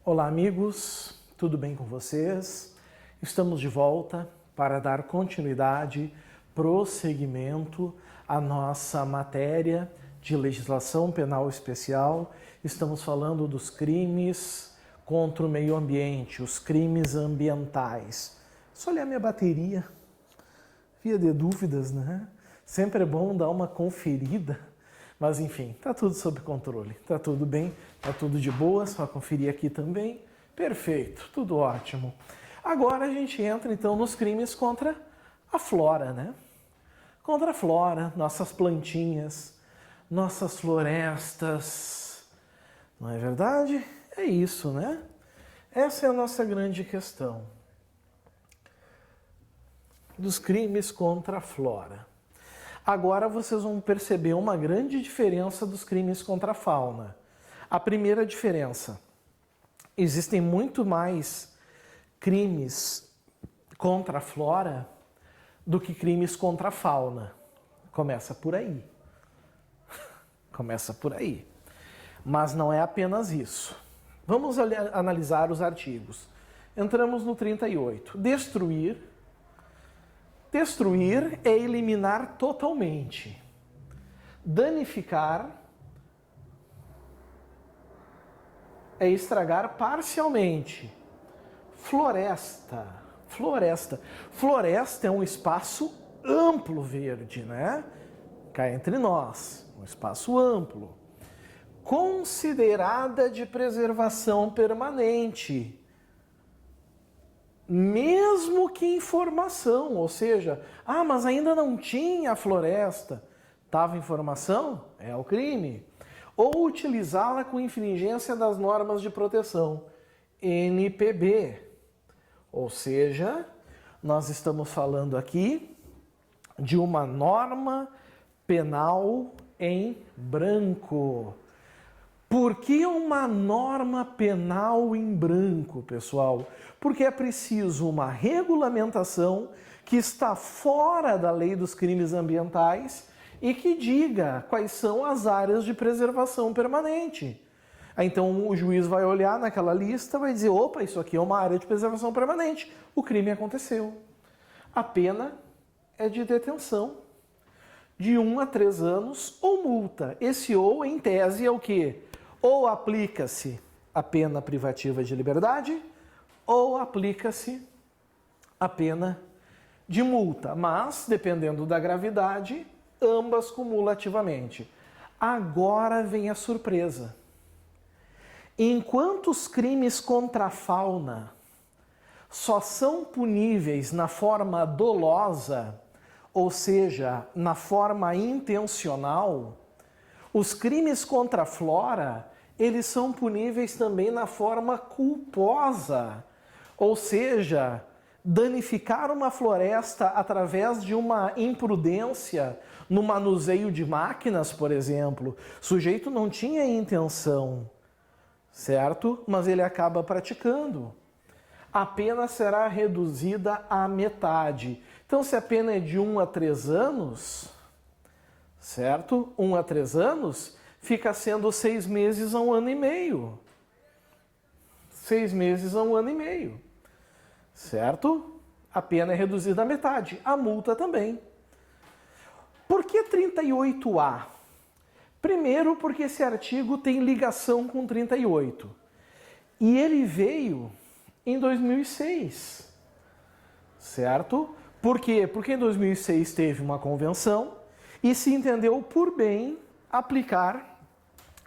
Olá, amigos, tudo bem com vocês? Estamos de volta para dar continuidade, prosseguimento à nossa matéria de legislação penal especial. Estamos falando dos crimes contra o meio ambiente, os crimes ambientais. Só olhar minha bateria, via de dúvidas, né? Sempre é bom dar uma conferida. Mas enfim, tá tudo sob controle, tá tudo bem, tá tudo de boa, só conferir aqui também. Perfeito, tudo ótimo. Agora a gente entra então nos crimes contra a flora, né? Contra a flora, nossas plantinhas, nossas florestas. Não é verdade? É isso, né? Essa é a nossa grande questão. Dos crimes contra a flora. Agora vocês vão perceber uma grande diferença dos crimes contra a fauna. A primeira diferença: existem muito mais crimes contra a flora do que crimes contra a fauna. Começa por aí. Começa por aí. Mas não é apenas isso. Vamos analisar os artigos. Entramos no 38. Destruir é eliminar totalmente. Danificar é estragar parcialmente. Floresta é um espaço amplo verde, né? Cá entre nós, um espaço amplo. Considerada de preservação permanente. Mesmo que em formação, ou seja, mas ainda não tinha floresta, estava em formação, é o crime. Ou utilizá-la com infringência das normas de proteção, NPB. Ou seja, nós estamos falando aqui de uma norma penal em branco. Por que uma norma penal em branco, pessoal? Porque é preciso uma regulamentação que está fora da lei dos crimes ambientais e que diga quais são as áreas de preservação permanente. Então o juiz vai olhar naquela lista e vai dizer, opa, isso aqui é uma área de preservação permanente. O crime aconteceu. A pena é de detenção de 1 a 3 anos ou multa. Esse ou, em tese, é o quê? Ou aplica-se a pena privativa de liberdade, ou aplica-se a pena de multa. Mas, dependendo da gravidade, ambas cumulativamente. Agora vem a surpresa. Enquanto os crimes contra a fauna só são puníveis na forma dolosa, ou seja, na forma intencional, os crimes contra a flora, eles são puníveis também na forma culposa, ou seja, danificar uma floresta através de uma imprudência no manuseio de máquinas, por exemplo. O sujeito não tinha intenção, certo? Mas ele acaba praticando. A pena será reduzida à metade. Então, se a pena é de 1 a 3 anos, certo? 1 a 3 anos, fica sendo 6 meses a 1 ano e meio. 6 meses a 1 ano e meio. Certo? A pena é reduzida à metade. A multa também. Por que 38A? Primeiro, porque esse artigo tem ligação com 38. E ele veio em 2006. Certo? Por quê? Porque em 2006 teve uma convenção e se entendeu por bem aplicar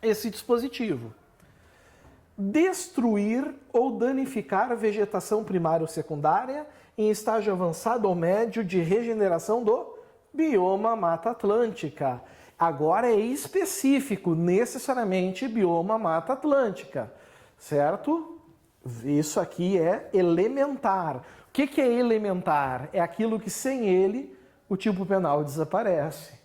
esse dispositivo. Destruir ou danificar a vegetação primária ou secundária em estágio avançado ou médio de regeneração do bioma Mata Atlântica. Agora é específico, necessariamente bioma Mata Atlântica, certo? Isso aqui é elementar. O que é elementar? É aquilo que sem ele o tipo penal desaparece.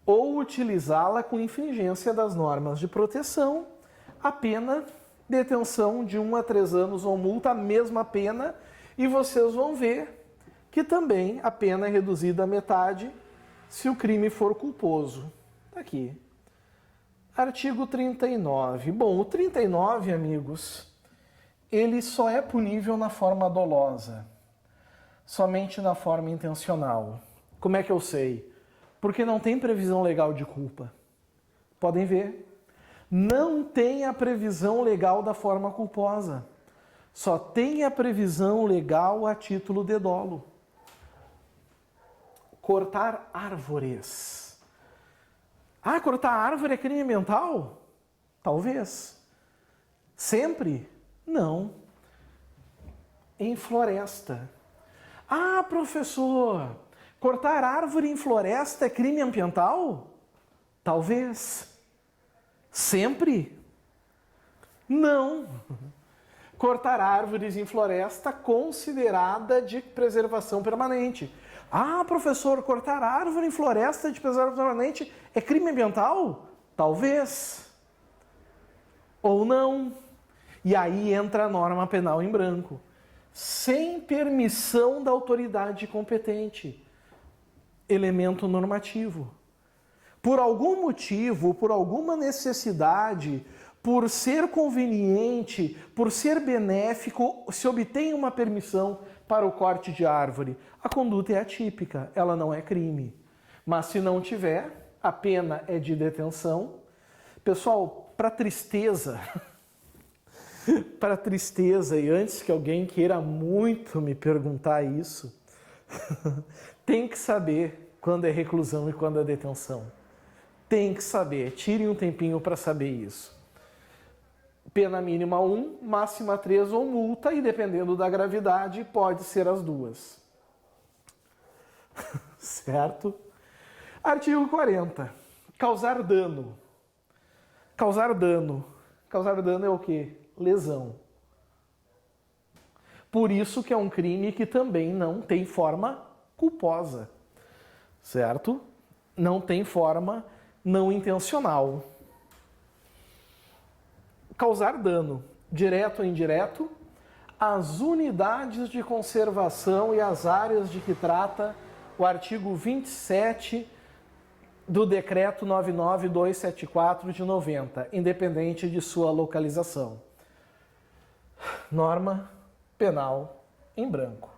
Ou utilizá-la com infringência das normas de proteção, a pena, detenção de 1 a 3 anos ou multa, a mesma pena, e vocês vão ver que também a pena é reduzida à metade se o crime for culposo. Tá aqui. Artigo 39. Bom, o 39, amigos, ele só é punível na forma dolosa, somente na forma intencional. Como é que eu sei? Porque não tem previsão legal de culpa. Podem ver. Não tem a previsão legal da forma culposa. Só tem a previsão legal a título de dolo. Cortar árvores. Ah, cortar árvore é crime ambiental? Talvez. Sempre? Não. Em floresta. Ah, professor, cortar árvore em floresta é crime ambiental? Talvez. Sempre? Não. Cortar árvores em floresta considerada de preservação permanente. Ah, professor, cortar árvore em floresta de preservação permanente é crime ambiental? Talvez. Ou não. E aí entra a norma penal em branco. Sem permissão da autoridade competente. Elemento normativo. Por algum motivo, por alguma necessidade, por ser conveniente, por ser benéfico, se obtém uma permissão para o corte de árvore. A conduta é atípica, ela não é crime. Mas se não tiver, a pena é de detenção. Pessoal, para tristeza, e antes que alguém queira muito me perguntar isso, tem que saber quando é reclusão e quando é detenção. Tem que saber, tire um tempinho para saber isso. Pena mínima 1, máxima 3 ou multa, e dependendo da gravidade, pode ser as duas. Certo? Artigo 40. Causar dano. Causar dano. Causar dano é o quê? Lesão. Por isso que é um crime que também não tem forma culposa. Certo? Não tem forma não intencional. Causar dano, direto ou indireto, às unidades de conservação e às áreas de que trata o artigo 27 do Decreto 99274 de 90, independente de sua localização. Norma penal em branco.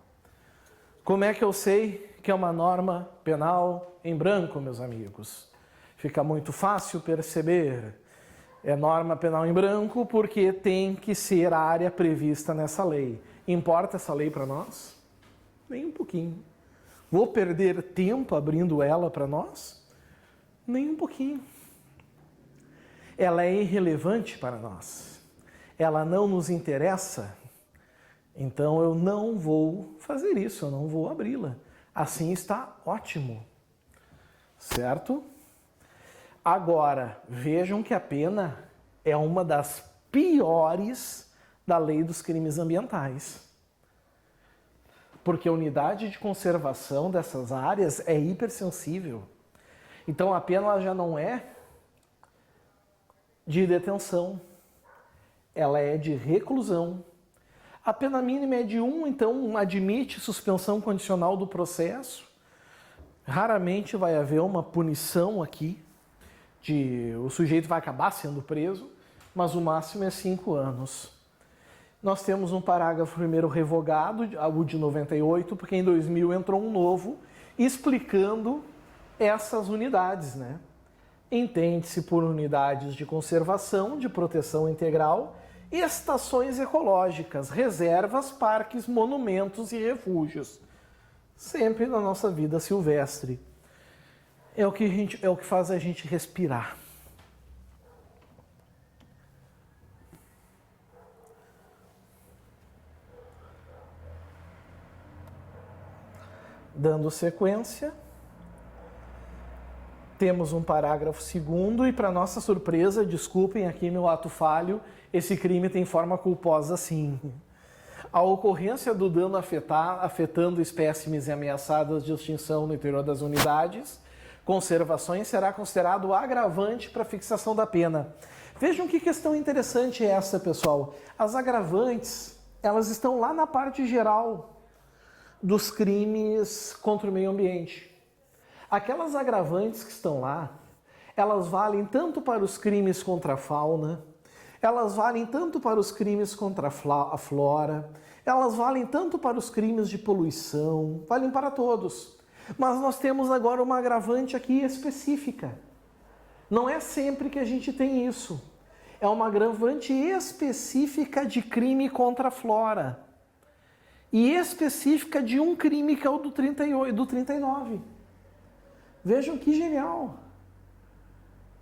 Como é que eu sei que é uma norma penal em branco, meus amigos? Fica muito fácil perceber. É norma penal em branco porque tem que ser a área prevista nessa lei. Importa essa lei para nós? Nem um pouquinho. Vou perder tempo abrindo ela para nós? Nem um pouquinho. Ela é irrelevante para nós. Ela não nos interessa. Então eu não vou fazer isso, eu não vou abri-la. Assim está ótimo. Certo? Agora, vejam que a pena é uma das piores da lei dos crimes ambientais. Porque a unidade de conservação dessas áreas é hipersensível. Então a pena ela já não é de detenção, ela é de reclusão. A pena mínima é de 1, então admite suspensão condicional do processo. Raramente vai haver uma punição aqui. O sujeito vai acabar sendo preso, mas o máximo é 5 anos. Nós temos um parágrafo primeiro revogado, o de 98, porque em 2000 entrou um novo, explicando essas unidades, né? Entende-se por unidades de conservação, de proteção integral, estações ecológicas, reservas, parques, monumentos e refúgios. Sempre na nossa vida silvestre. É o que faz a gente respirar. Dando sequência, temos um parágrafo 2º e, para nossa surpresa, desculpem aqui meu ato falho, esse crime tem forma culposa sim. A ocorrência do dano afetando espécimes ameaçadas de extinção no interior das unidades, conservações, será considerado agravante para fixação da pena. Vejam que questão interessante é essa, pessoal. As agravantes, elas estão lá na parte geral dos crimes contra o meio ambiente. Aquelas agravantes que estão lá, elas valem tanto para os crimes contra a fauna, elas valem tanto para os crimes contra a flora, elas valem tanto para os crimes de poluição, valem para todos. Mas nós temos agora uma agravante aqui específica. Não é sempre que a gente tem isso. É uma agravante específica de crime contra a flora. E específica de um crime que é o do 38, do 39. Vejam que genial.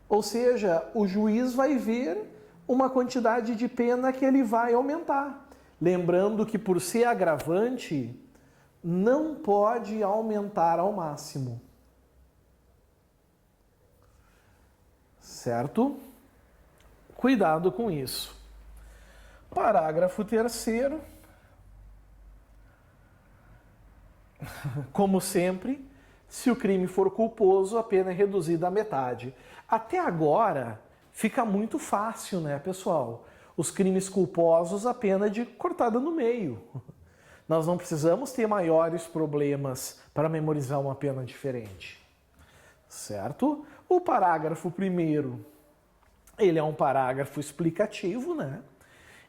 Ou seja, o juiz vai ver uma quantidade de pena que ele vai aumentar. Lembrando que por ser agravante, não pode aumentar ao máximo. Certo? Cuidado com isso. Parágrafo 3º. Como sempre, se o crime for culposo, a pena é reduzida à metade. Até agora, fica muito fácil, né, pessoal? Os crimes culposos, a pena é cortada no meio. Nós não precisamos ter maiores problemas para memorizar uma pena diferente. Certo? O parágrafo 1º, ele é um parágrafo explicativo, né?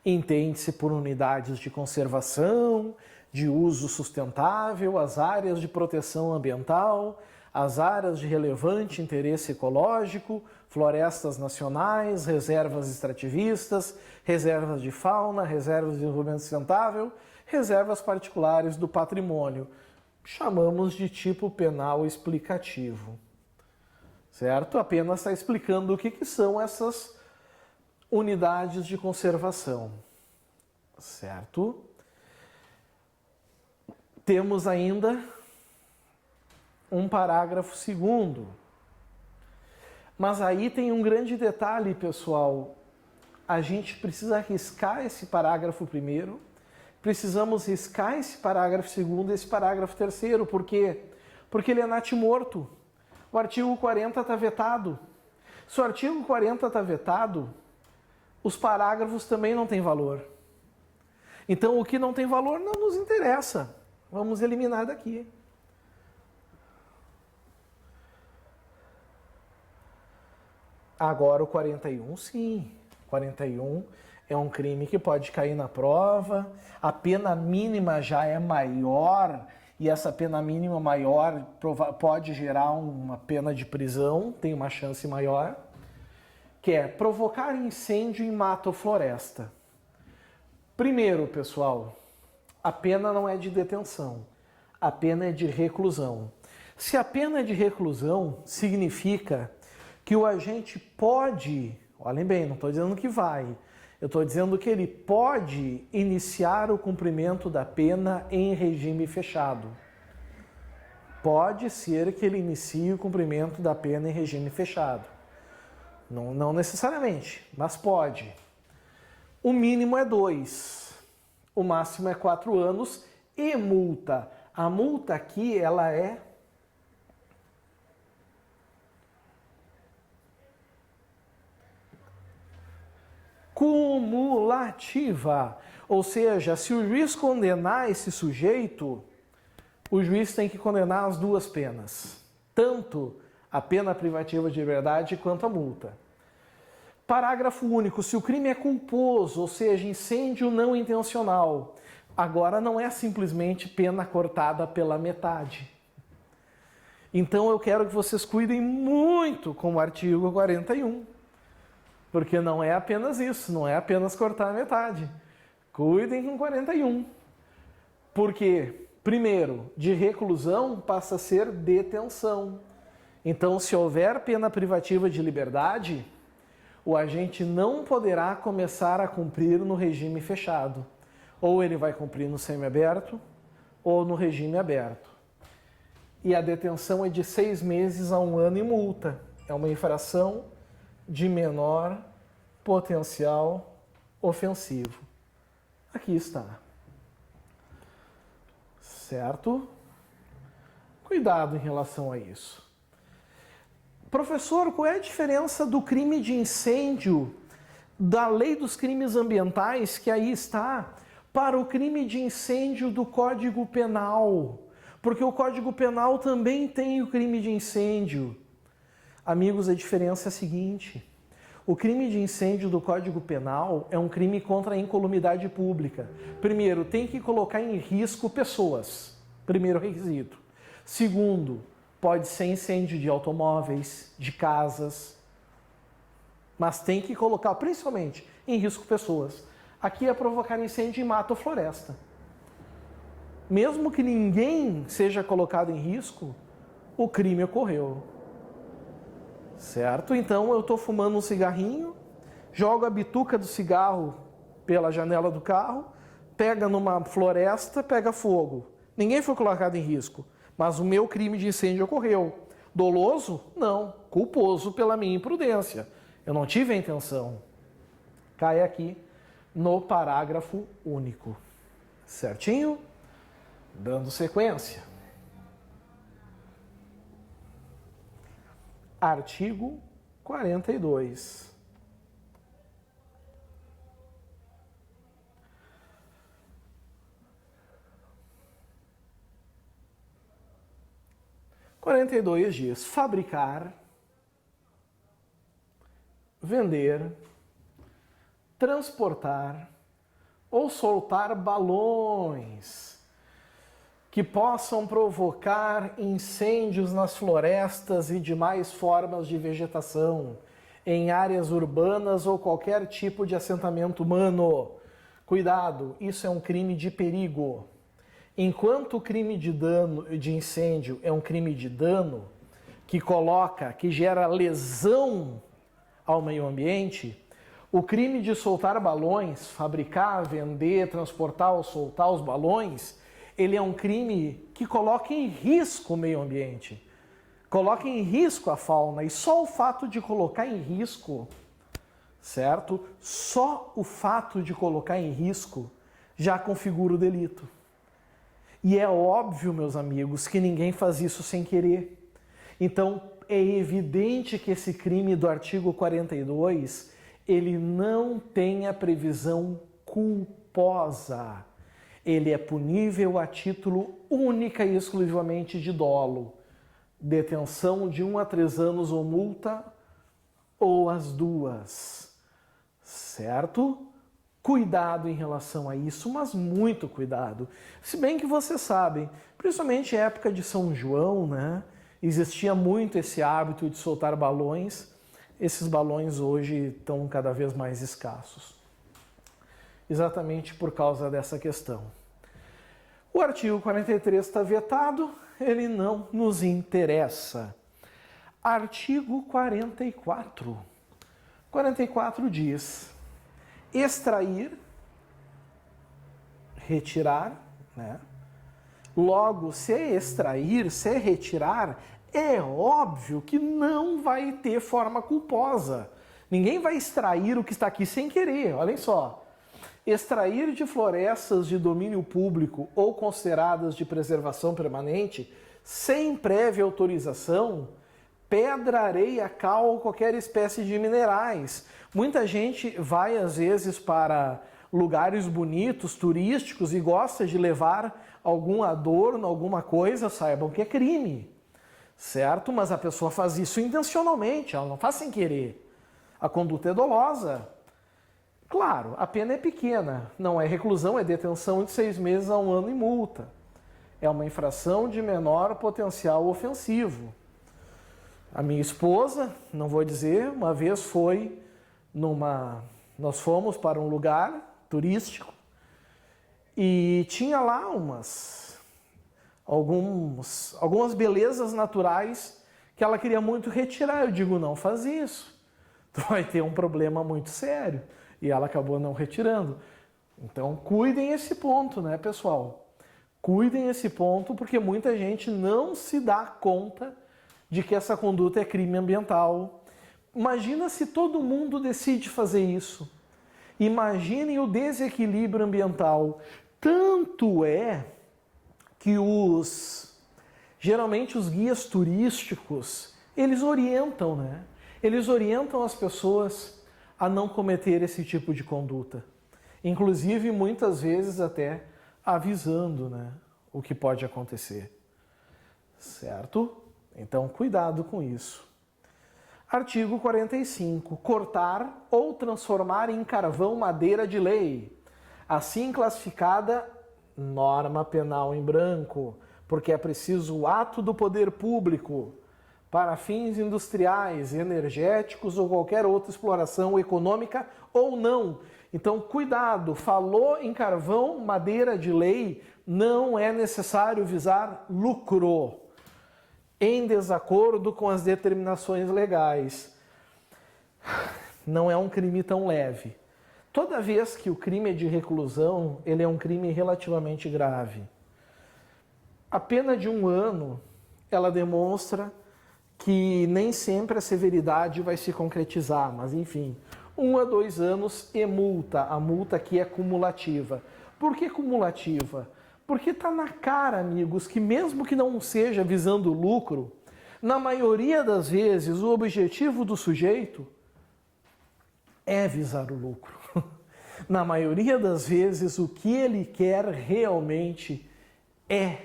Entende-se por unidades de conservação, de uso sustentável, as áreas de proteção ambiental, as áreas de relevante interesse ecológico, florestas nacionais, reservas extrativistas, reservas de fauna, reservas de desenvolvimento sustentável, reservas particulares do patrimônio. Chamamos de tipo penal explicativo. Certo? Apenas está explicando o que são essas unidades de conservação. Certo? Temos ainda um parágrafo 2º. Mas aí tem um grande detalhe, pessoal. A gente precisa riscar esse parágrafo 1º, precisamos riscar esse parágrafo 2º e esse parágrafo 3º. Por quê? Porque ele é natimorto. O artigo 40 está vetado. Se o artigo 40 está vetado, os parágrafos também não têm valor. Então, o que não tem valor não nos interessa. Vamos eliminar daqui. Agora o 41, sim. 41 é um crime que pode cair na prova. A pena mínima já é maior e essa pena mínima maior pode gerar uma pena de prisão, tem uma chance maior, que é provocar incêndio em mato ou floresta. Primeiro, pessoal, a pena não é de detenção, a pena é de reclusão. Se a pena é de reclusão, significa que o agente pode, olhem bem, não estou dizendo que vai, eu estou dizendo que ele pode iniciar o cumprimento da pena em regime fechado. Pode ser que ele inicie o cumprimento da pena em regime fechado. Não necessariamente, mas pode. O mínimo é 2, o máximo é 4 anos e multa. A multa aqui, ela é cumulativa. Ou seja, se o juiz condenar esse sujeito, o juiz tem que condenar as duas penas. Tanto a pena privativa de liberdade quanto a multa. Parágrafo único. Se o crime é culposo, ou seja, incêndio não intencional, agora não é simplesmente pena cortada pela metade. Então eu quero que vocês cuidem muito com o artigo 41. Porque não é apenas isso, não é apenas cortar a metade. Cuidem com 41. Porque, primeiro, de reclusão passa a ser detenção. Então, se houver pena privativa de liberdade, o agente não poderá começar a cumprir no regime fechado. Ou ele vai cumprir no semiaberto, ou no regime aberto. E a detenção é de 6 meses a 1 ano e multa. É uma infração de menor potencial ofensivo. Aqui está. Certo? Cuidado em relação a isso. Professor, qual é a diferença do crime de incêndio da lei dos crimes ambientais, que aí está, para o crime de incêndio do Código Penal? Porque o Código Penal também tem o crime de incêndio. Amigos, a diferença é a seguinte: O crime de incêndio do Código Penal é um crime contra a incolumidade pública. Primeiro, tem que colocar em risco pessoas. Primeiro requisito. Segundo, pode ser incêndio de automóveis, de casas, mas tem que colocar, principalmente, em risco pessoas. Aqui é provocar incêndio em mata ou floresta. Mesmo que ninguém seja colocado em risco, o crime ocorreu. Certo? Então eu estou fumando um cigarrinho, jogo a bituca do cigarro pela janela do carro, pega numa floresta, pega fogo. Ninguém foi colocado em risco, mas o meu crime de incêndio ocorreu. Doloso? Não. Culposo pela minha imprudência. Eu não tive a intenção. Cai aqui no parágrafo único. Certinho? Dando sequência. Artigo 42. Diz: fabricar, vender, transportar ou soltar balões que possam provocar incêndios nas florestas e demais formas de vegetação, em áreas urbanas ou qualquer tipo de assentamento humano. Cuidado, isso é um crime de perigo. Enquanto o crime de dano, de incêndio é um crime de dano, que gera lesão ao meio ambiente, o crime de soltar balões, fabricar, vender, transportar ou soltar os balões, ele é um crime que coloca em risco o meio ambiente, coloca em risco a fauna, e só o fato de colocar em risco, certo? Só o fato de colocar em risco já configura o delito. E é óbvio, meus amigos, que ninguém faz isso sem querer. Então, é evidente que esse crime do artigo 42, ele não tem a previsão culposa. Ele é punível a título única e exclusivamente de dolo. Detenção de 1 a 3 anos ou multa, ou as duas. Certo? Cuidado em relação a isso, mas muito cuidado. Se bem que vocês sabem, principalmente na época de São João, né? Existia muito esse hábito de soltar balões. Esses balões hoje estão cada vez mais escassos. Exatamente por causa dessa questão. O artigo 43 está vetado, ele não nos interessa. Artigo 44. 44 diz: extrair, retirar, né? Logo, se é extrair, se é retirar, é óbvio que não vai ter forma culposa. Ninguém vai extrair o que está aqui sem querer, olhem só. Extrair de florestas de domínio público ou consideradas de preservação permanente, sem prévia autorização, pedra, areia, cal ou qualquer espécie de minerais. Muita gente vai, às vezes, para lugares bonitos, turísticos, e gosta de levar algum adorno, alguma coisa, saibam que é crime, certo? Mas a pessoa faz isso intencionalmente, ela não faz sem querer. A conduta é dolosa. Claro, a pena é pequena, não é reclusão, é detenção de 6 meses a 1 ano e multa. É uma infração de menor potencial ofensivo. A minha esposa, não vou dizer, uma vez nós fomos para um lugar turístico e tinha lá algumas belezas naturais que ela queria muito retirar. Eu digo, não faz isso, tu vai ter um problema muito sério. E ela acabou não retirando. Então, cuidem esse ponto, né, pessoal? Cuidem esse ponto, porque muita gente não se dá conta de que essa conduta é crime ambiental. Imagina se todo mundo decide fazer isso. Imaginem o desequilíbrio ambiental. Tanto é que geralmente os guias turísticos, eles orientam, né? Eles orientam as pessoas a não cometer esse tipo de conduta. Inclusive, muitas vezes até avisando, né, o que pode acontecer. Certo? Então, cuidado com isso. Artigo 45. Cortar ou transformar em carvão madeira de lei, assim classificada norma penal em branco, porque é preciso o ato do poder público para fins industriais, energéticos ou qualquer outra exploração econômica ou não. Então, cuidado, falou em carvão, madeira de lei, não é necessário visar lucro, em desacordo com as determinações legais. Não é um crime tão leve. Toda vez que o crime é de reclusão, ele é um crime relativamente grave. A pena de 1 ano, ela demonstra que nem sempre a severidade vai se concretizar, mas enfim, 1 a 2 anos e multa. A multa aqui é cumulativa. Por que cumulativa? Porque está na cara, amigos, que mesmo que não seja visando lucro, na maioria das vezes o objetivo do sujeito é visar o lucro. Na maioria das vezes o que ele quer realmente é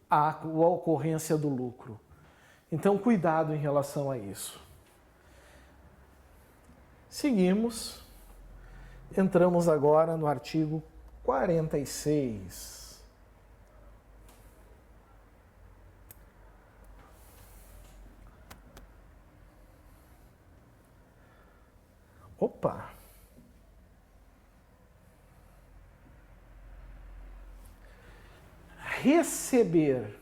a ocorrência do lucro. Então, cuidado em relação a isso. Seguimos. Entramos agora no artigo 46. Opa! Receber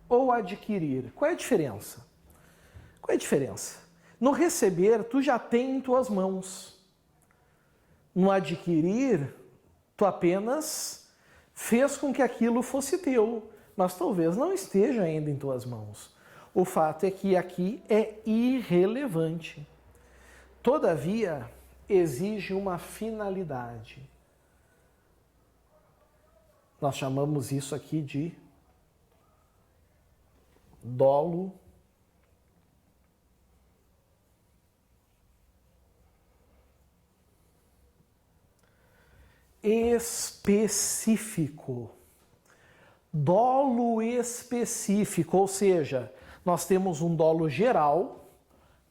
ou adquirir. Qual é a diferença? Qual é a diferença? No receber, tu já tem em tuas mãos. No adquirir, tu apenas fez com que aquilo fosse teu, mas talvez não esteja ainda em tuas mãos. O fato é que aqui é irrelevante. Todavia, exige uma finalidade. Nós chamamos isso aqui de dolo específico. Dolo específico, ou seja, nós temos um dolo geral,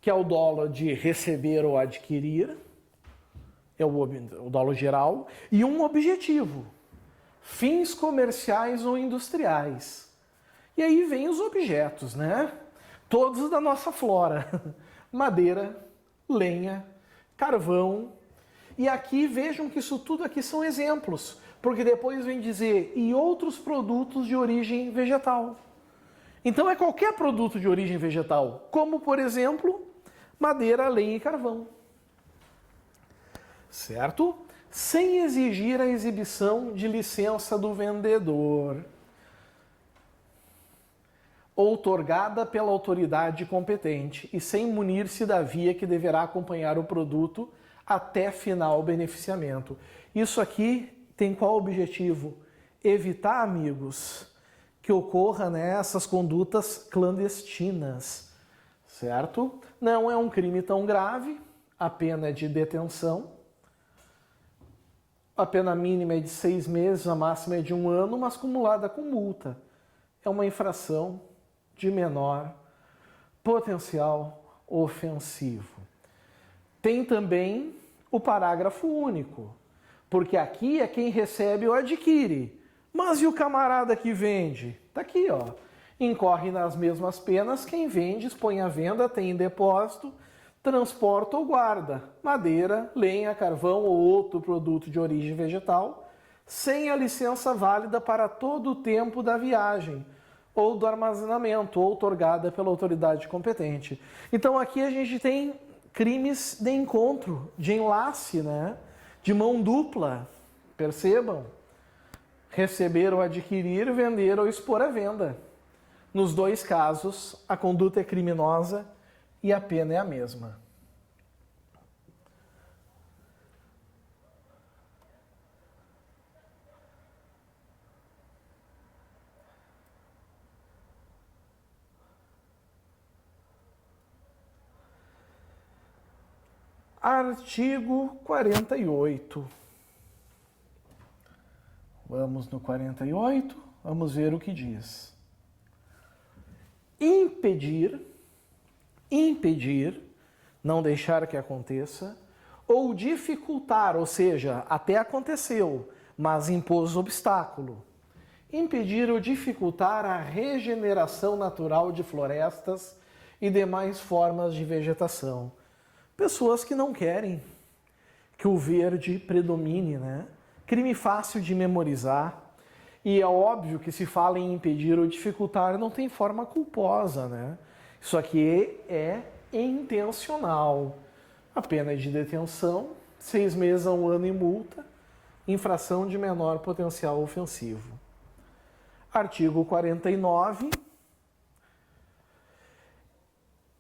que é o dolo de receber ou adquirir, é o dolo geral, e um objetivo, fins comerciais ou industriais. E aí vem os objetos, né? Todos da nossa flora. Madeira, lenha, carvão. E aqui vejam que isso tudo aqui são exemplos, porque depois vem dizer e outros produtos de origem vegetal. Então é qualquer produto de origem vegetal, como por exemplo, madeira, lenha e carvão. Certo? Sem exigir a exibição de licença do vendedor, outorgada pela autoridade competente e sem munir-se da via que deverá acompanhar o produto até final beneficiamento. Isso aqui tem qual objetivo? Evitar, amigos, que ocorra essas condutas clandestinas, certo? Não é um crime tão grave, a pena é de detenção, a pena mínima é de 6 meses, a máxima é de 1 ano, mas acumulada com multa. É uma infração de menor potencial ofensivo. Tem também o parágrafo único, porque aqui é quem recebe ou adquire. Mas e o camarada que vende? Está aqui, ó. Incorre nas mesmas penas quem vende, expõe à venda, tem em depósito, transporta ou guarda madeira, lenha, carvão ou outro produto de origem vegetal, sem a licença válida para todo o tempo da viagem ou do armazenamento, outorgada pela autoridade competente. Então aqui a gente tem crimes de encontro, de enlace, de mão dupla. Percebam? Receber ou adquirir, vender ou expor à venda. Nos dois casos, a conduta é criminosa e a pena é a mesma. Artigo 48. Vamos no 48, vamos ver o que diz. Impedir, não deixar que aconteça, ou dificultar, ou seja, até aconteceu, mas impôs obstáculo. Impedir ou dificultar a regeneração natural de florestas e demais formas de vegetação. Pessoas que não querem que o verde predomine, né? Crime fácil de memorizar. E é óbvio que se fala em impedir ou dificultar, não tem forma culposa, né? Isso aqui é intencional. A pena é de detenção, 6 meses a 1 ano e multa, infração de menor potencial ofensivo. Artigo 49.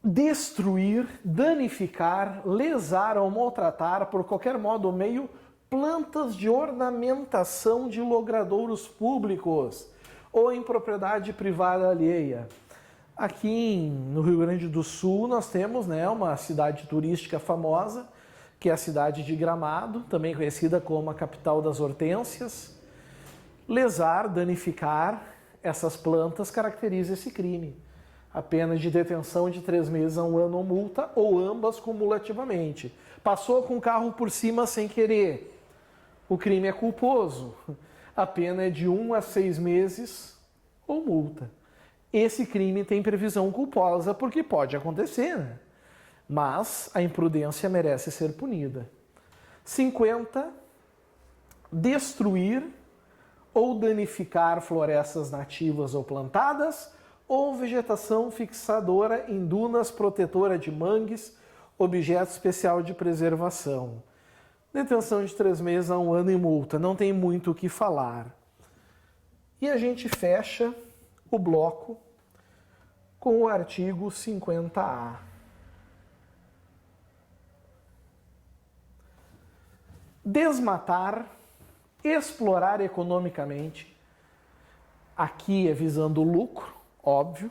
Destruir, danificar, lesar ou maltratar por qualquer modo ou meio plantas de ornamentação de logradouros públicos ou em propriedade privada alheia. Aqui no Rio Grande do Sul nós temos, né, uma cidade turística famosa, que é a cidade de Gramado, também conhecida como a capital das hortênsias. Lesar, danificar essas plantas caracteriza esse crime. A pena de detenção de 3 meses a 1 ano ou multa, ou ambas cumulativamente. Passou com o carro por cima sem querer. O crime é culposo. A pena é de 1 a 6 meses ou multa. Esse crime tem previsão culposa porque pode acontecer, né? Mas a imprudência merece ser punida. 50. Destruir ou danificar florestas nativas ou plantadas ou vegetação fixadora em dunas protetora de mangues, objeto especial de preservação. Detenção de 3 meses a 1 ano e multa. Não tem muito o que falar. E a gente fecha o bloco com o artigo 50A. Desmatar, explorar economicamente, aqui é visando o lucro, óbvio,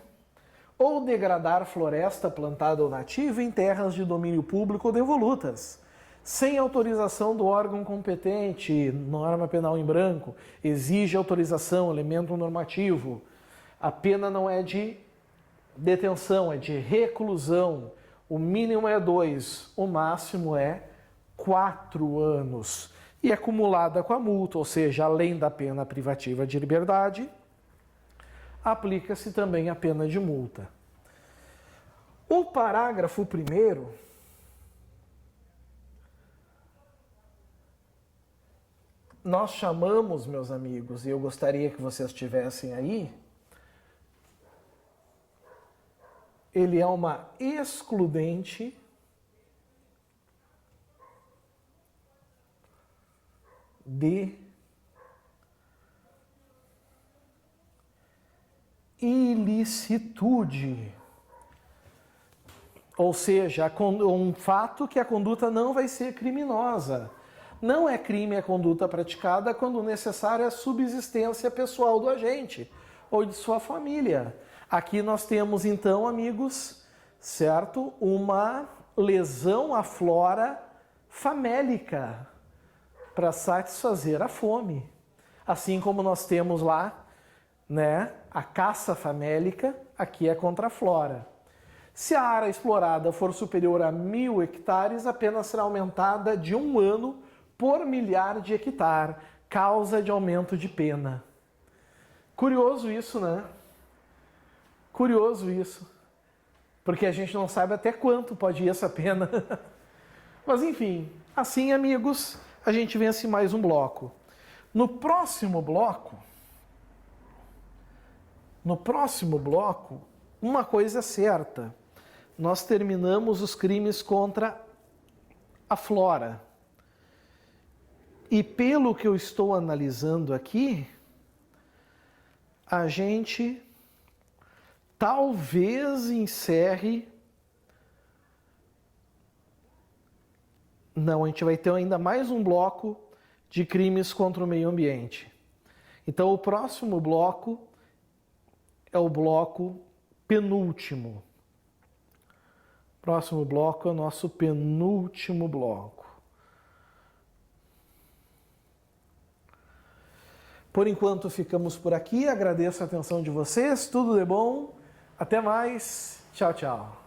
ou degradar floresta plantada ou nativa em terras de domínio público ou devolutas, sem autorização do órgão competente, norma penal em branco, exige autorização, elemento normativo. A pena não é de detenção, é de reclusão. O mínimo é 2, o máximo é 4 anos. E acumulada com a multa, ou seja, além da pena privativa de liberdade, aplica-se também a pena de multa. O parágrafo 1º nós chamamos, meus amigos, e eu gostaria que vocês estivessem aí, ele é uma excludente de ilicitude. Ou seja, um fato que a conduta não vai ser criminosa. Não é crime a conduta praticada quando necessária a subsistência pessoal do agente ou de sua família. Aqui nós temos então, amigos, certo? Uma lesão à flora famélica para satisfazer a fome. Assim como nós temos lá, né, a caça famélica, aqui é contra a flora. Se a área explorada for superior a 1.000 hectares, a pena será aumentada de 1 ano por milhar de hectare, causa de aumento de pena. Curioso isso, né? Curioso isso. Porque a gente não sabe até quanto pode ir essa pena. Mas enfim, assim, amigos, a gente vence mais um bloco. No próximo bloco, uma coisa é certa. Nós terminamos os crimes contra a flora. E pelo que eu estou analisando aqui, a gente talvez encerre... Não, a gente vai ter ainda mais um bloco de crimes contra o meio ambiente. Então o próximo bloco é o bloco penúltimo. O próximo bloco é o nosso penúltimo bloco. Por enquanto ficamos por aqui, agradeço a atenção de vocês, tudo de bom, até mais, tchau, tchau.